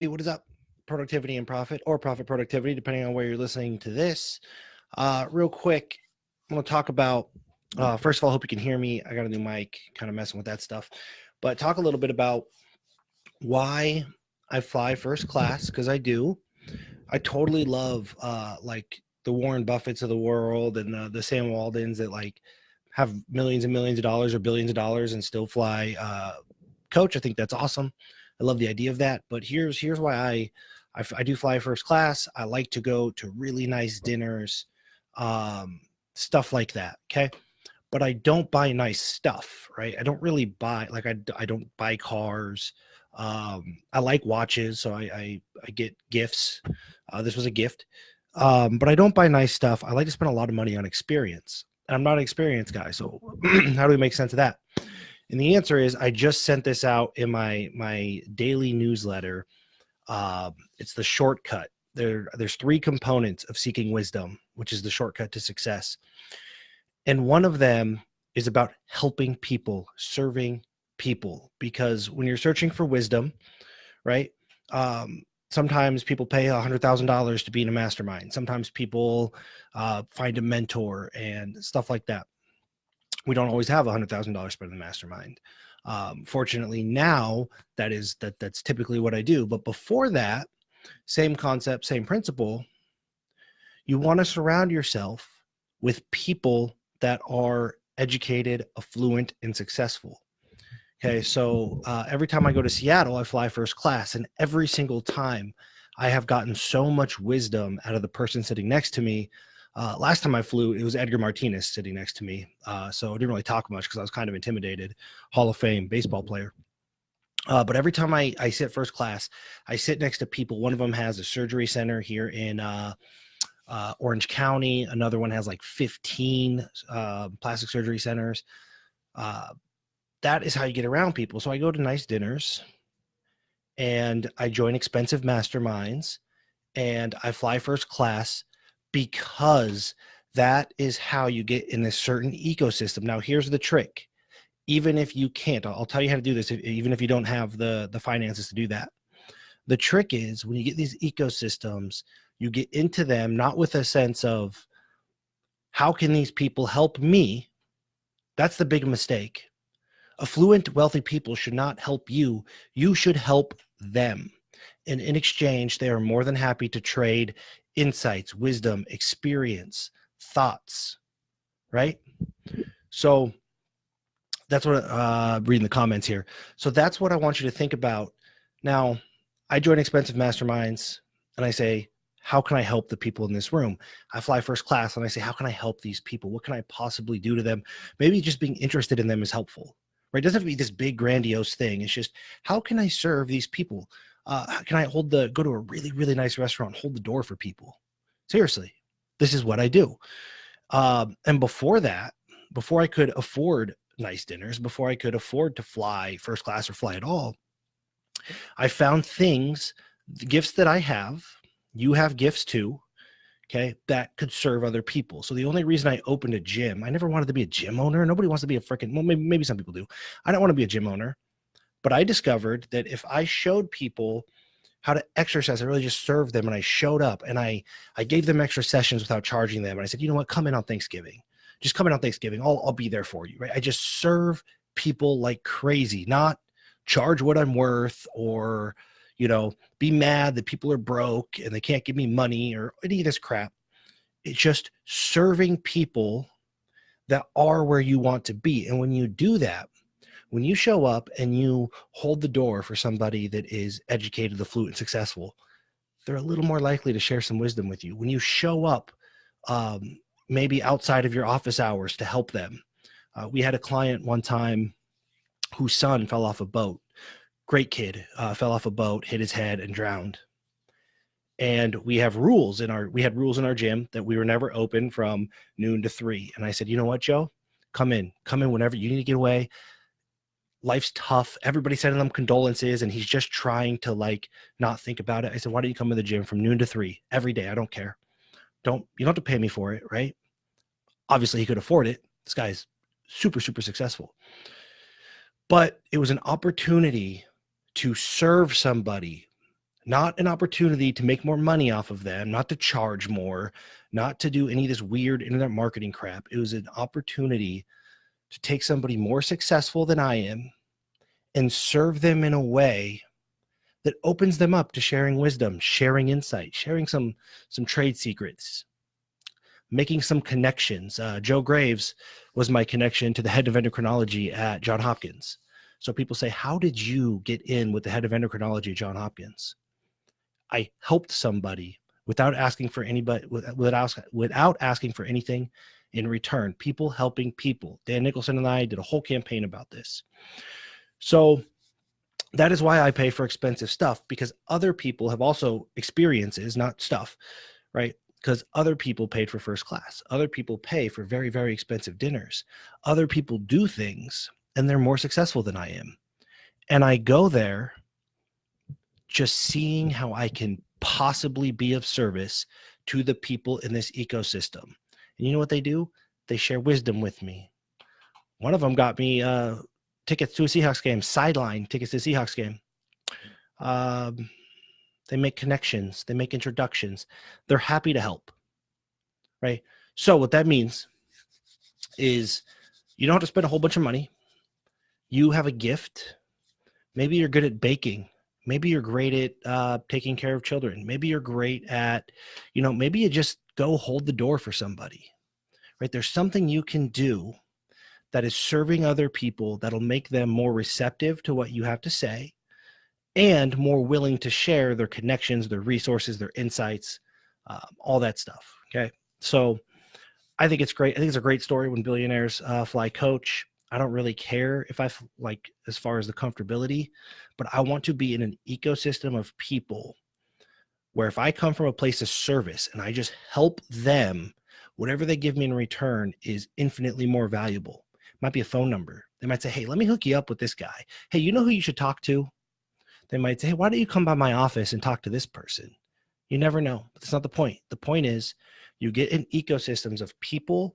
Hey, what is up? Productivity and profit, or profit productivity, depending on where you're listening to this. Real quick, I'm going to talk about, first of all, hope you can hear me. I got a new mic, kind of messing with that stuff. But talk a little bit about why I fly first class, because I do. I totally love like the Warren Buffetts of the world and the Sam Waldens that like have millions and millions of dollars or billions of dollars and still fly coach. I think that's awesome. I love the idea of that. But here's why I do fly first class. I like to go to really nice dinners, stuff like that. Okay. But I don't buy nice stuff, right? I don't really buy, like, I don't buy cars. I like watches, so I get gifts. This was a gift. But I don't buy nice stuff. I like to spend a lot of money on experience. And I'm not an experienced guy. So how do we make sense of that? And the answer is I just sent this out in my daily newsletter. It's the shortcut. There's three components of seeking wisdom, which is the shortcut to success. And one of them is about helping people, serving people, because when you're searching for wisdom, right? Sometimes people pay $100,000 to be in a mastermind. Sometimes people find a mentor and stuff like that. We don't always have $100,000 spent in the mastermind. Fortunately, now that's typically what I do. But before that, same concept, same principle. You want to surround yourself with people that are educated, affluent, and successful. Okay, so every time I go to Seattle, I fly first class, and every single time I have gotten so much wisdom out of the person sitting next to me. Last time I flew, it was Edgar Martinez sitting next to me, so I didn't really talk much because I was kind of intimidated. Hall of Fame baseball player. But every time I sit first class, I sit next to people. One of them has a surgery center here in Orange County. Another one has like 15 plastic surgery centers. That is how you get around people. So I go to nice dinners and I join expensive masterminds and I fly first class because that is how you get in this certain ecosystem. Now, here's the trick. Even if you can't, I'll tell you how to do this, even if you don't have the finances to do that. The trick is when you get these ecosystems, you get into them not with a sense of how can these people help me? That's the big mistake. Affluent, wealthy people should not help you. You should help them. And in exchange, they are more than happy to trade insights, wisdom, experience, thoughts, right? So that's what, reading the comments here. So that's what I want you to think about. Now, I join expensive masterminds and I say, how can I help the people in this room? I fly first class and I say, how can I help these people? What can I possibly do to them? Maybe just being interested in them is helpful, right? It doesn't have to be this big grandiose thing. It's just, how can I serve these people? Can I go to a really, really nice restaurant, hold the door for people? Seriously, this is what I do. And before that, before I could afford nice dinners, before I could afford to fly first class or fly at all, I found things, the gifts that I have, you have gifts too, okay, that could serve other people. So the only reason I opened a gym, I never wanted to be a gym owner. Nobody wants to be a freaking, well, maybe some people do. I don't want to be a gym owner, but I discovered that if I showed people how to exercise, I really just served them, and I showed up and I gave them extra sessions without charging them. And I said, you know what, come in on Thanksgiving. Just come in on Thanksgiving. I'll be there for you, right? I just serve people like crazy, not charge what I'm worth or, be mad that people are broke and they can't give me money or any of this crap. It's just serving people that are where you want to be. And when you do that, when you show up and you hold the door for somebody that is educated, affluent, and successful, they're a little more likely to share some wisdom with you. When you show up, maybe outside of your office hours to help them. We had a client one time whose son fell off a boat. Great kid, fell off a boat, hit his head, and drowned. And we had rules in our gym that we were never open from noon to 3. And I said, you know what, Joe? Come in whenever you need to get away. Life's tough. Everybody sending him condolences, and he's just trying to not think about it. I said, why don't you come to the gym from noon to 3 every day? I don't care. You don't have to pay me for it, right? Obviously, he could afford it. This guy's super, super successful. But it was an opportunity to serve somebody not an opportunity to make more money off of them, not to charge more, not to do any of this weird internet marketing crap. It was an opportunity to take somebody more successful than I am and serve them in a way that opens them up to sharing wisdom, sharing insight, sharing some trade secrets, making some connections. Joe Graves was my connection to the head of endocrinology at Johns Hopkins. So people say, how did you get in with the head of endocrinology at Johns Hopkins? I helped somebody without asking for anybody, without asking for anything in return. People helping people. Dan Nicholson and I did a whole campaign about this. So that is why I pay for expensive stuff, because other people have also experiences, not stuff, right? Because other people paid for first class. Other people pay for very, very expensive dinners. Other people do things and they're more successful than I am. And I go there just seeing how I can possibly be of service to the people in this ecosystem. And you know what they do? They share wisdom with me. One of them got me tickets to a Seahawks game, sideline tickets to a Seahawks game. They make connections. They make introductions. They're happy to help, right? So what that means is you don't have to spend a whole bunch of money. You have a gift. Maybe you're good at baking. Maybe you're great at taking care of children. Maybe you're great at, maybe you just go hold the door for somebody, right? There's something you can do that is serving other people that'll make them more receptive to what you have to say and more willing to share their connections, their resources, their insights, all that stuff. Okay. So I think it's great. I think it's a great story when billionaires fly coach. I don't really care if as far as the comfortability, but I want to be in an ecosystem of people where if I come from a place of service and I just help them, whatever they give me in return is infinitely more valuable. It might be a phone number. They might say, hey, let me hook you up with this guy. Hey, you know who you should talk to? They might say, hey, why don't you come by my office and talk to this person? You never know. But that's not the point. The point is you get in ecosystems of people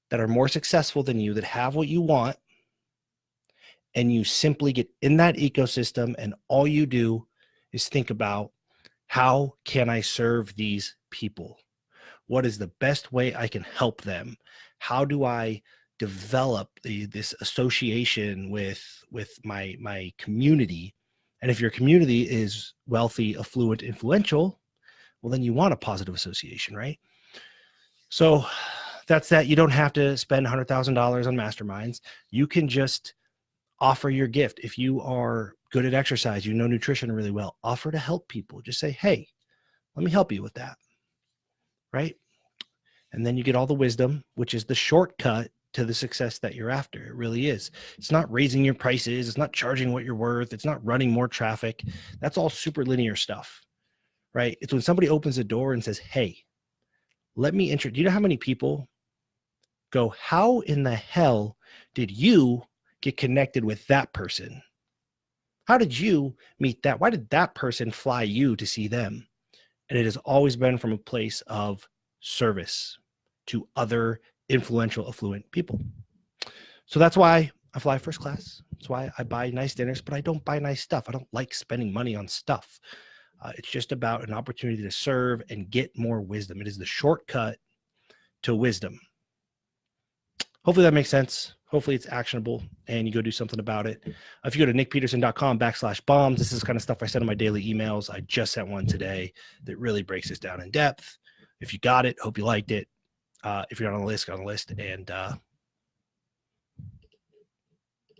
that are more successful than you, that have what you want, and you simply get in that ecosystem and all you do is think about, how can I serve these people? What is the best way I can help them? How do I develop this association with my community? And if your community is wealthy, affluent, influential, well, then you want a positive association, right? So that's that. You don't have to spend $100,000 on masterminds. You can just offer your gift. If you are good at exercise, you know nutrition really well, offer to help people. Just say, hey, let me help you with that, right? And then you get all the wisdom, which is the shortcut to the success that you're after. It really is. It's not raising your prices. It's not charging what you're worth. It's not running more traffic. That's all super linear stuff, right? It's when somebody opens a door and says, hey, let me introduce. Do you know how many people go, how in the hell did you get connected with that person? How did you meet that? Why did that person fly you to see them? And it has always been from a place of service to other influential, affluent people. So that's why I fly first class. That's why I buy nice dinners, but I don't buy nice stuff. I don't like spending money on stuff. It's just about an opportunity to serve and get more wisdom. It is the shortcut to wisdom. Hopefully that makes sense. Hopefully it's actionable and you go do something about it. If you go to nickpeterson.com/bombs, this is kind of stuff I send in my daily emails. I just sent one today that really breaks this down in depth. If you got it, hope you liked it. If you're not on the list, get on the list. And